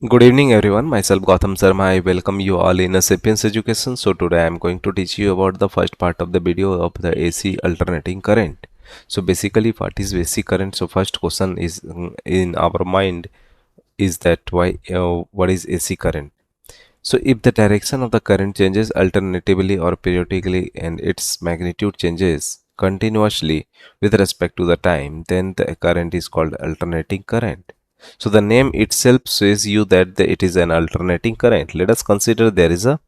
Good evening everyone, myself Gautam Sharma. I welcome you all in a Sapience Education. So today I am going to teach you about the first part of the video of the AC alternating current. So basically what is AC current? So first question is in our mind is that what is AC current? So if the direction of the current changes alternatively or periodically and its magnitude changes continuously with respect to the time, then the current is called alternating current. So the name itself says you that it is an alternating current. Let us consider there is a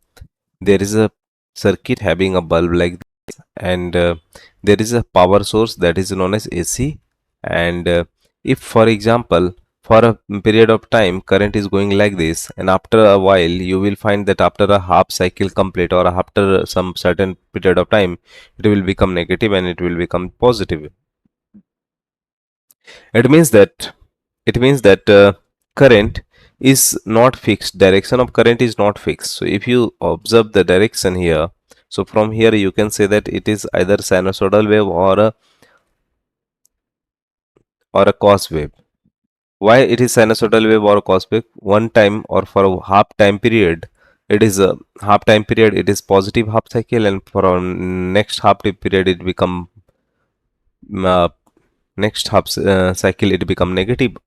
circuit having a bulb like this, and there is a power source that is known as AC. And if, for example, for a period of time current is going like this, and after a while you will find that after a half cycle complete or after some certain period of time, it will become negative and it will become positive. It means that current is not fixed. Direction of current is not fixed. So if you observe the direction here, so from here you can say that it is either sinusoidal wave or a cos wave. Why it is sinusoidal wave or cos wave? One time or for a half time period, it is a half time period, it is positive half cycle, and for a next half time period it become uh, next half cycle it become negative.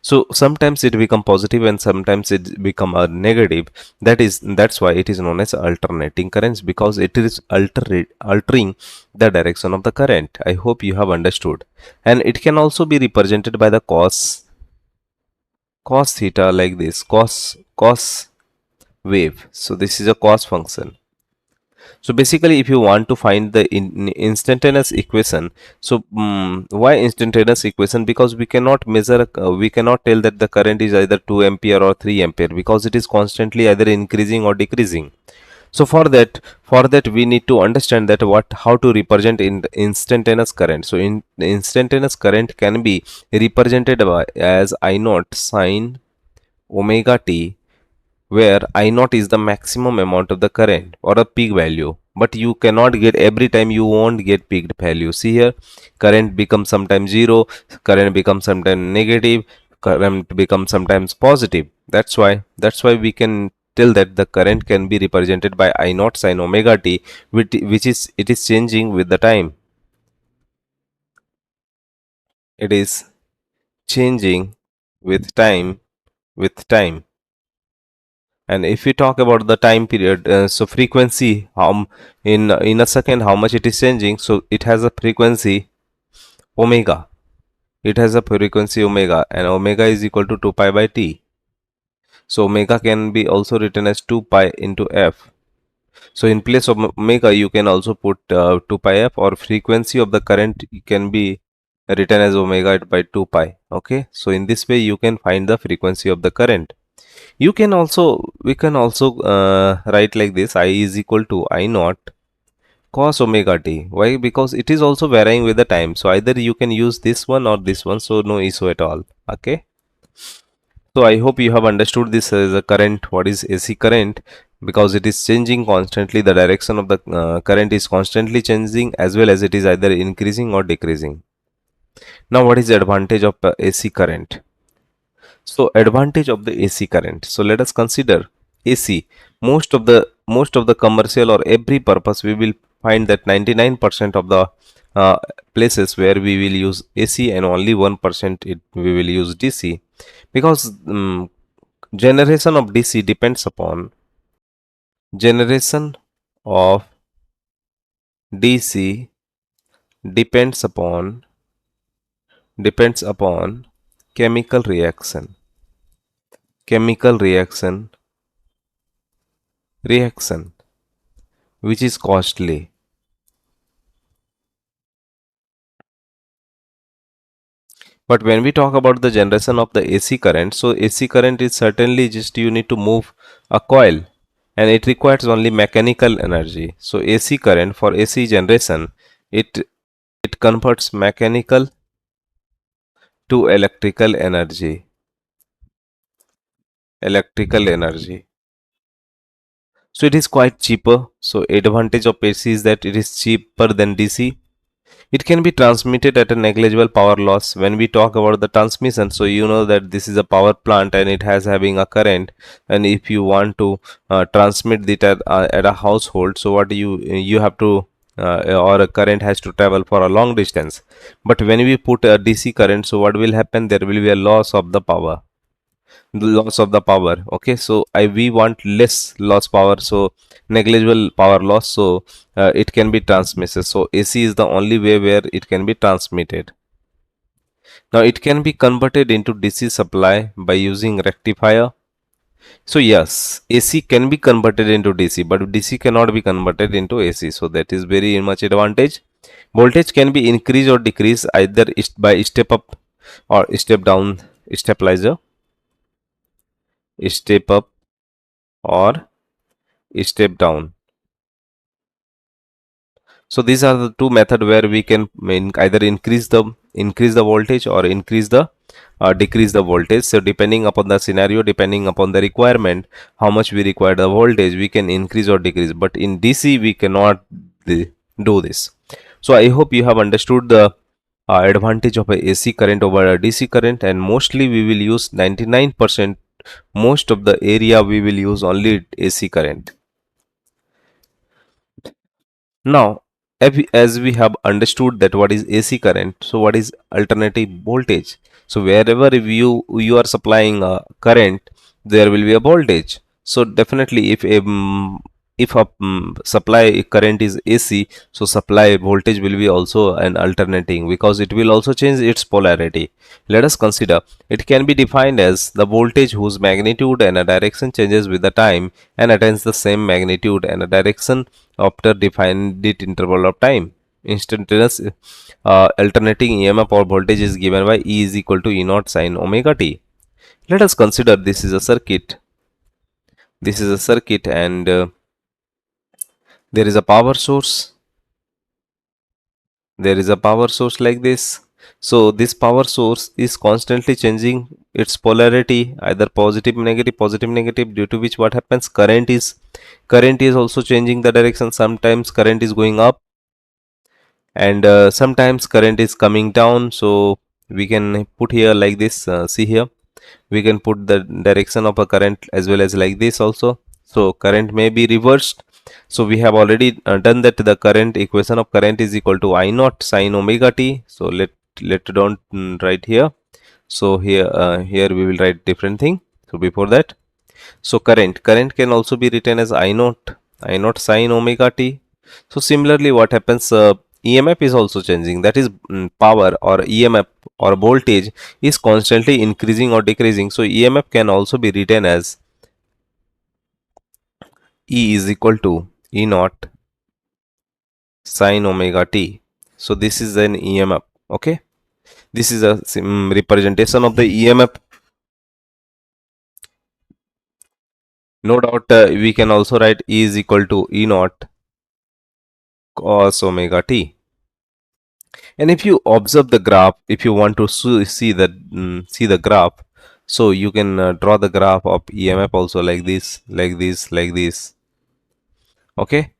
So sometimes it become positive and sometimes it become a negative. That's why it is known as alternating currents, because it is altering the direction of the current. I hope you have understood. And it can also be represented by the cos theta, like this, cos wave. So this is a cos function. So basically if you want to find the instantaneous equation, so why instantaneous equation? Because we cannot measure, we cannot tell that the current is either 2 ampere or 3 ampere, because it is constantly either increasing or decreasing. So for that we need to understand that how to represent in instantaneous current. So in instantaneous current can be represented as I naught sine omega t, where I naught is the maximum amount of the current or a peak value, but you cannot get every time, you won't get peaked value. See here, current becomes sometimes zero, current becomes sometimes negative, current becomes sometimes positive. That's why we can tell that the current can be represented by I naught sine omega t, which is it is changing with the time. It is changing with time. And if we talk about the time period, so frequency, in a second how much it is changing, so it has a frequency omega. It has a frequency omega, and omega is equal to 2 pi by t. So omega can be also written as 2 pi into f. So in place of omega you can also put 2 pi f, or frequency of the current can be written as omega by 2 pi. Okay, so in this way you can find the frequency of the current. We can also write like this: I is equal to I naught cos omega t. Why? Because it is also varying with the time, so either you can use this one or this one, so no issue at all. Okay, so I hope you have understood this as a current. What is AC current? Because it is changing constantly, the direction of the current is constantly changing, as well as it is either increasing or decreasing. Now what is the advantage of AC current? So advantage of the AC current. So let us consider AC. Most of the commercial or every purpose, we will find that 99% of the uh, places where we will use AC, and only 1% we will use DC, because generation of DC depends upon generation of DC depends upon chemical reaction chemical reaction which is costly. But when we talk about the generation of the AC current, so AC current is certainly just you need to move a coil, and it requires only mechanical energy. So AC current, for AC generation, it it converts mechanical to electrical energy. So it is quite cheaper. So advantage of AC is that it is cheaper than DC. It can be transmitted at a negligible power loss. When we talk about the transmission, so you know that this is a power plant and it has having a current, and if you want to transmit it at a household, so what you have to or a current has to travel for a long distance. But when we put a DC current, so what will happen, there will be a loss of the power, okay. So we want less loss power, so negligible power loss, so it can be transmitted. So AC is the only way where it can be transmitted. Now it can be converted into DC supply by using rectifier. So yes, AC can be converted into DC, but DC cannot be converted into AC, so that is very much advantage. Voltage can be increased or decreased either by step up or step down stabilizer, step up or step down. So these are the two methods where we can either increase the voltage or increase the decrease the voltage. So depending upon the scenario, depending upon the requirement, how much we require the voltage, we can increase or decrease. But in DC, we cannot do this. So I hope you have understood the advantage of a AC current over a DC current, and mostly we will use 99%. Most of the area we will use only AC current. Now, as we have understood that what is AC current, so what is alternative voltage? So wherever you are supplying a current, there will be a voltage. So definitely, if a supply current is AC, so supply voltage will be also an alternating, because it will also change its polarity. Let us consider, it can be defined as the voltage whose magnitude and a direction changes with the time and attains the same magnitude and a direction after defined interval of time. Instantaneous alternating EMF or voltage is given by E is equal to E naught sine omega t. Let us consider this is a circuit. This is a circuit, and there is a power source. There is a power source like this. So this power source is constantly changing its polarity, either positive negative, due to which what happens, current is also changing the direction. Sometimes current is going up, and sometimes current is coming down. So we can put here like this, see here, we can put the direction of a current as well as like this also. So current may be reversed. So we have already done that. The current equation of current is equal to I naught sine omega t. So let don't write here. So here we will write different thing. So before that, so current can also be written as I naught sine omega t. So similarly, what happens? EMF is also changing. That is, power or EMF or voltage is constantly increasing or decreasing. So EMF can also be written as E is equal to E naught sine omega t. So this is an EMF. Okay, this is a representation of the EMF. No doubt, we can also write E is equal to E naught cos omega t. And if you observe the graph, if you want to see the graph, so you can draw the graph of EMF also like this, like this, like this. Okay,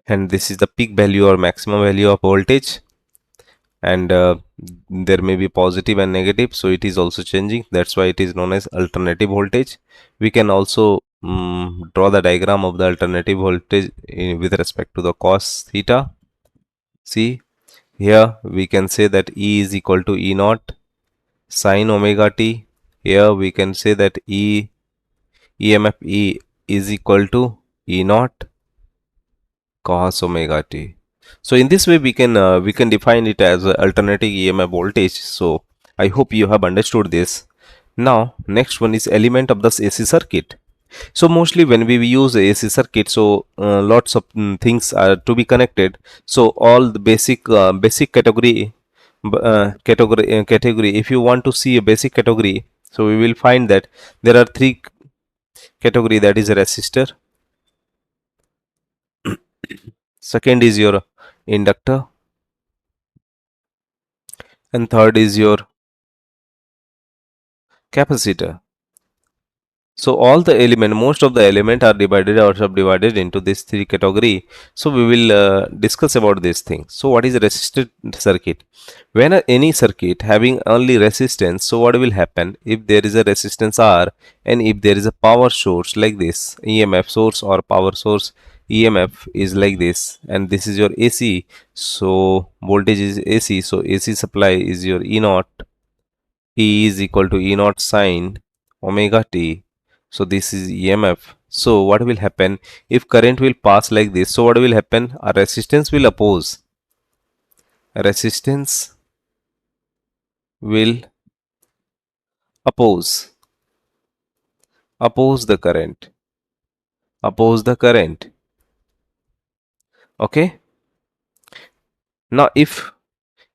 and this is the peak value or maximum value of voltage, and there may be positive and negative, so it is also changing. That's why it is known as alternative voltage. We can also draw the diagram of the alternative voltage with respect to the cos theta. See, here we can say that E is equal to E naught sine omega t. Here we can say that EMF E is equal to E naught cos omega t. So in this way we can define it as a alternating EMF voltage. So I hope you have understood this. Now next one is element of this AC circuit. So mostly when we use AC circuit, so lots of things are to be connected. So all the basic category, if you want to see a basic category, so we will find that there are three category, that is a resistor, second is your inductor, and third is your capacitor. So all the element, most of the element are divided or subdivided into this three category. So we will discuss about this thing. So what is a resistor circuit? When any circuit having only resistance, so what will happen if there is a resistance R and if there is a power source like this, EMF source or power source, EMF is like this, and this is your AC. So voltage is AC. So AC supply is your E naught. E is equal to E naught sine omega t. So this is EMF. So what will happen if current will pass like this? So what will happen? A resistance will oppose. A resistance will oppose. Oppose the current. Oppose the current. Okay. Now if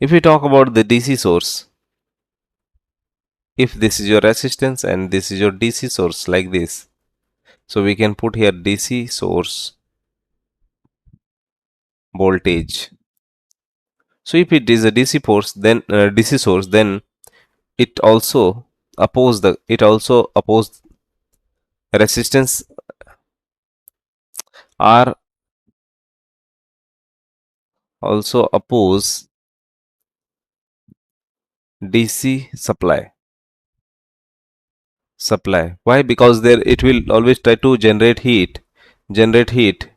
we talk about the DC source, if this is your resistance and this is your DC source like this, so we can put here DC source voltage. So if it is a DC source, then DC source, then it also oppose resistance R, also oppose DC supply. Why? Because there it will always try to generate heat, generate heat.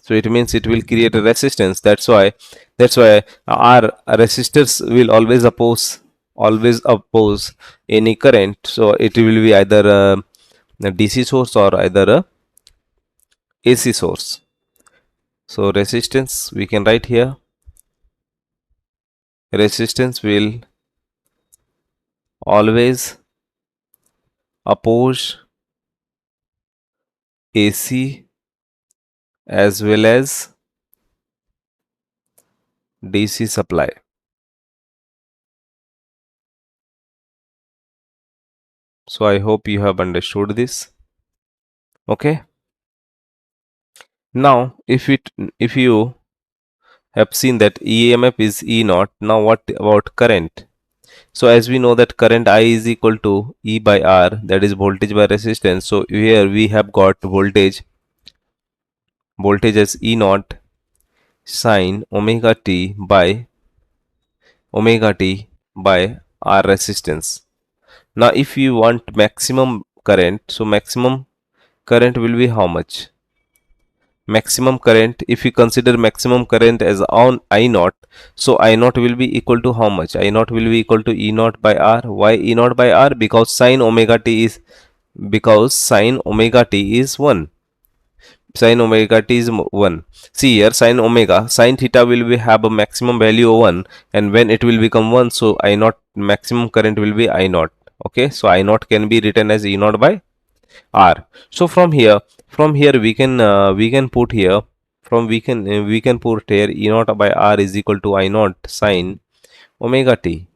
So it means it will create a resistance. That's why our resistors will always oppose any current. So it will be either a DC source or either a AC source. So resistance we can write here. Resistance will always oppose AC as well as DC supply. So I hope you have understood this. Okay. Now if you have seen that EMF is E naught, now what about current? So as we know that current I is equal to E by R, that is voltage by resistance. So here we have got voltage as E naught sine omega t by R resistance. Now if you want maximum current, so maximum current will be how much? Maximum current, if you consider maximum current as on I naught, so I naught will be equal to how much? I naught will be equal to E naught by R. Why E naught by R? Because sine omega t is 1. Sine omega t is 1. See here, sine theta will be have a maximum value of 1, and when it will become 1, so I naught maximum current will be I naught. Okay, so I naught can be written as E naught by R. So from here we can put here we can put here E naught by R is equal to I naught sine omega t.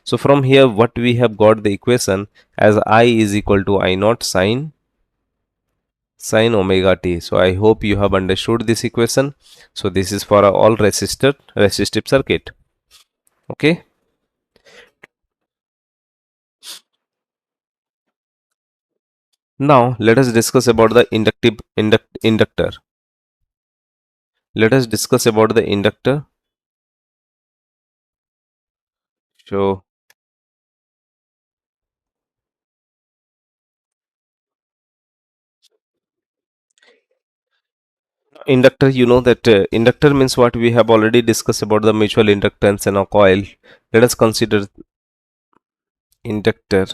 So from here what we have got the equation as I is equal to I naught sine omega t. So I hope you have understood this equation. So this is for all resistive circuit. Okay. Now let us discuss about the inductor. Let us discuss about the inductor. So inductor, you know that inductor means what? We have already discussed about the mutual inductance and a coil. Let us consider inductor.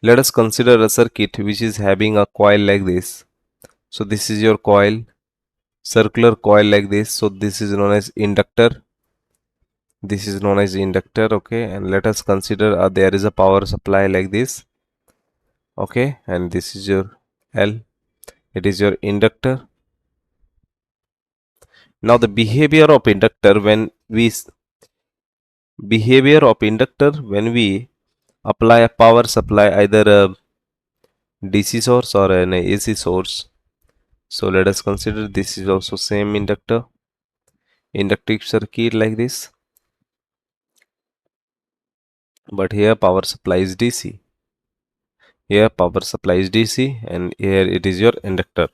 Let us consider a circuit which is having a coil like this. So this is your coil, circular coil like this. So this is known as inductor. This is known as inductor. Okay, and let us consider there is a power supply like this. Okay, and this is your L. It is your inductor. Now the behavior of inductor when we apply a power supply, either a DC source or an AC source. So let us consider this is also same inductive circuit like this. but here power supply is DC. Here power supply is DC, and here it is your inductor.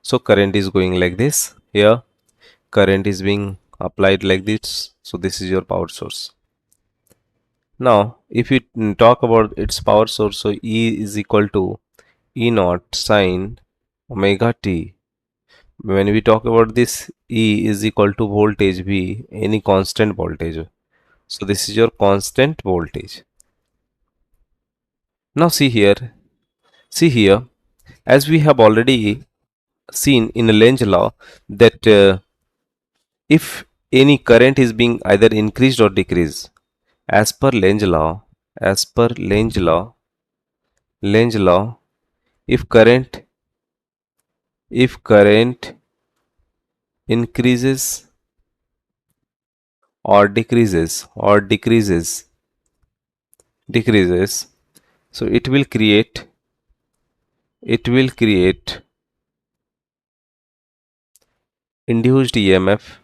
So current is going like this. Here current is being applied like this. So this is your power source. Now if we talk about its power source, so E is equal to E naught sine omega t. When we talk about this, E is equal to voltage V, any constant voltage. So this is your constant voltage. Now see here, as we have already seen in the Lenz law that if any current is being either increased or decreased, as per Lenz law, if current increases or decreases, so it will create induced EMF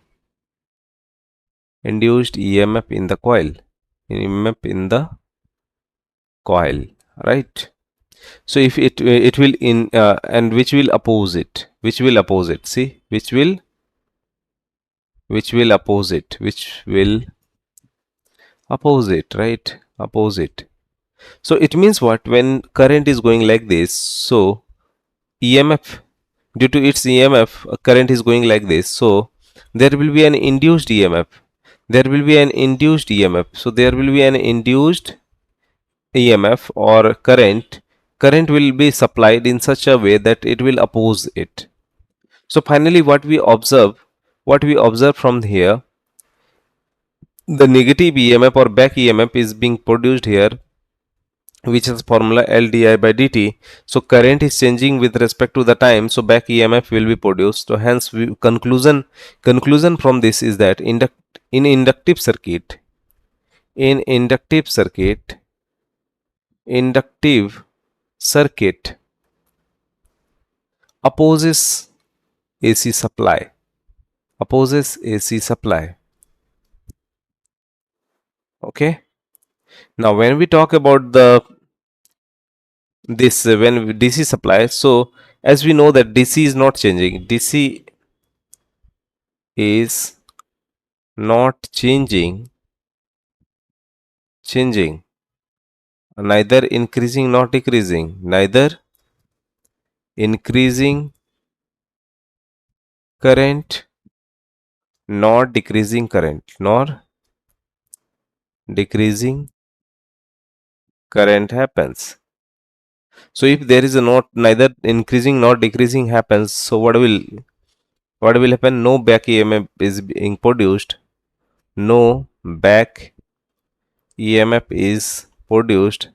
in the coil, right? So if it will in and which will oppose it, see, which will oppose it, right? Oppose it. So it means what? When current is going like this, so EMF, due to its EMF, current is going like this, so there will be an induced EMF. So there will be an induced EMF or current will be supplied in such a way that it will oppose it. So finally what we observe from here, the negative EMF or back EMF is being produced here, which is formula L di by dt. So current is changing with respect to the time, so back EMF will be produced. So hence conclusion from this is that in inductive circuit in inductive circuit opposes AC supply, okay. Now when we talk about the this when DC supply, so as we know that DC is not changing, is not changing, neither increasing nor decreasing, increasing current nor decreasing current happens. So if there is a not neither increasing nor decreasing happens, so what will happen? No back EMF is being produced. No back EMF is produced,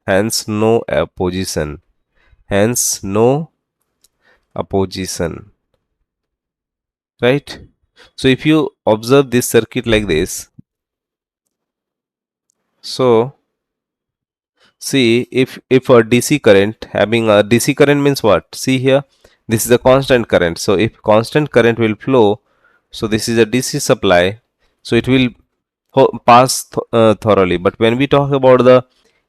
hence no opposition, right? So if you observe this circuit like this, so see, if a DC current, having a DC current means what? See here, this is a constant current. So if constant current will flow, so this is a DC supply, so it will pass thoroughly. But when we talk about the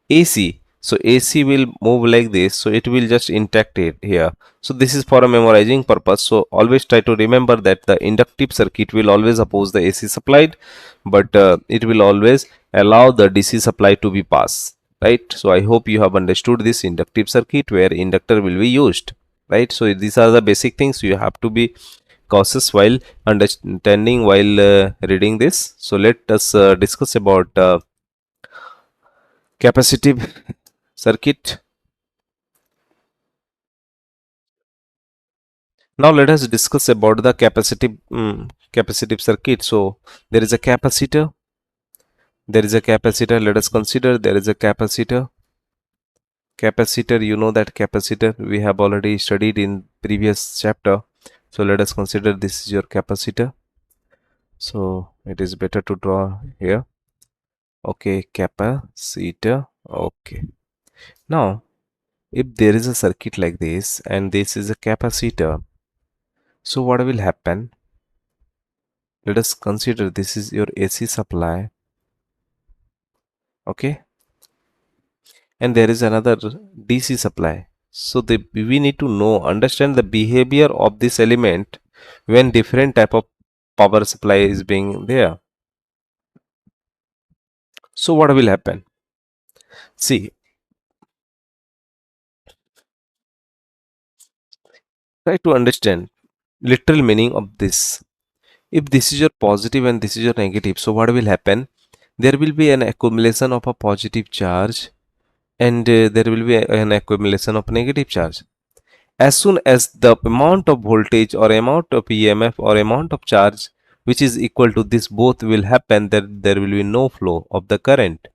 AC, so AC will move like this, so it will just intact it here. So this is for a memorizing purpose. So always try to remember that the inductive circuit will always oppose the AC supplied, but it will always allow the DC supply to be passed, right? So I hope you have understood this inductive circuit where inductor will be used, right? So these are the basic things you have to be cautious while understanding while reading this. So let us discuss about capacitive circuit. Now let us discuss about the capacitive circuit. So there is a capacitor. Let us consider there is a capacitor. You know that capacitor we have already studied in previous chapter. So let us consider this is your capacitor. So it is better to draw here. Okay, capacitor. Okay. Now if there is a circuit like this and this is a capacitor, so what will happen? let us consider this is your AC supply, okay, and there is another DC supply. So we need to understand the behavior of this element when different type of power supply is being there. So what will happen? See, try to understand literal meaning of this. If this is your positive and this is your negative, so what will happen? There will be an accumulation of a positive charge, and there will be an accumulation of negative charge. As soon as the amount of voltage or amount of EMF or amount of charge which is equal to this both will happen, that there will be no flow of the current.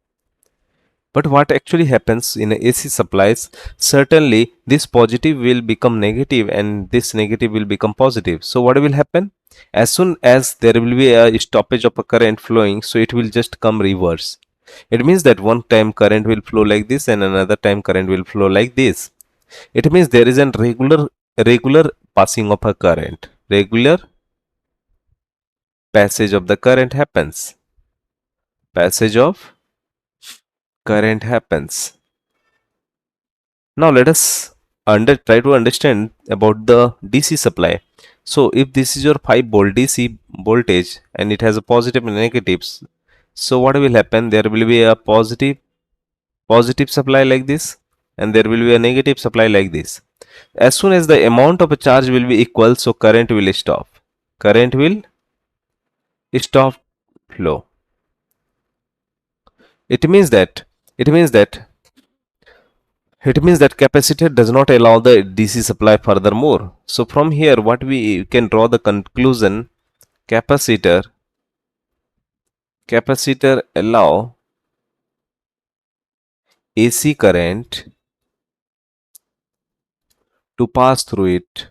But what actually happens in AC supplies, certainly this positive will become negative and this negative will become positive. So what will happen? As soon as there will be a stoppage of a current flowing, so it will just come reverse. It means that one time current will flow like this and another time current will flow like this. It means there is a regular passing of a current. Regular passage of the current happens. Passage of current happens. Now let us try to understand about the DC supply. So if this is your 5 volt DC voltage and it has a positive and negatives, so what will happen? There will be a positive supply like this, and there will be a negative supply like this. As soon as the amount of a charge will be equal, so current will stop. Current will stop flow. It means that it means that it means that capacitor does not allow the DC supply furthermore. So from here what we can draw the conclusion, capacitor allow AC current to pass through it.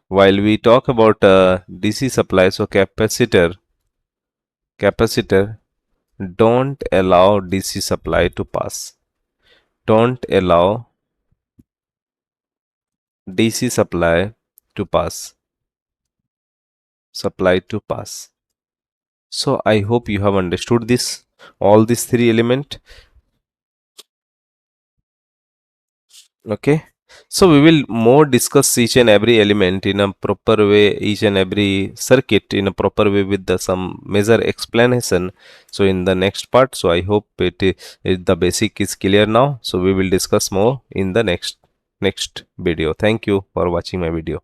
While we talk about DC supply, so capacitor don't allow DC supply to pass. Don't allow DC supply to pass. Supply to pass. So I hope you have understood this, all these three elements. Okay. So we will more discuss each and every element in a proper way, each and every circuit in a proper way with some major explanation. So in the next part, so I hope the basic is clear now. So we will discuss more in the next video. Thank you for watching my video.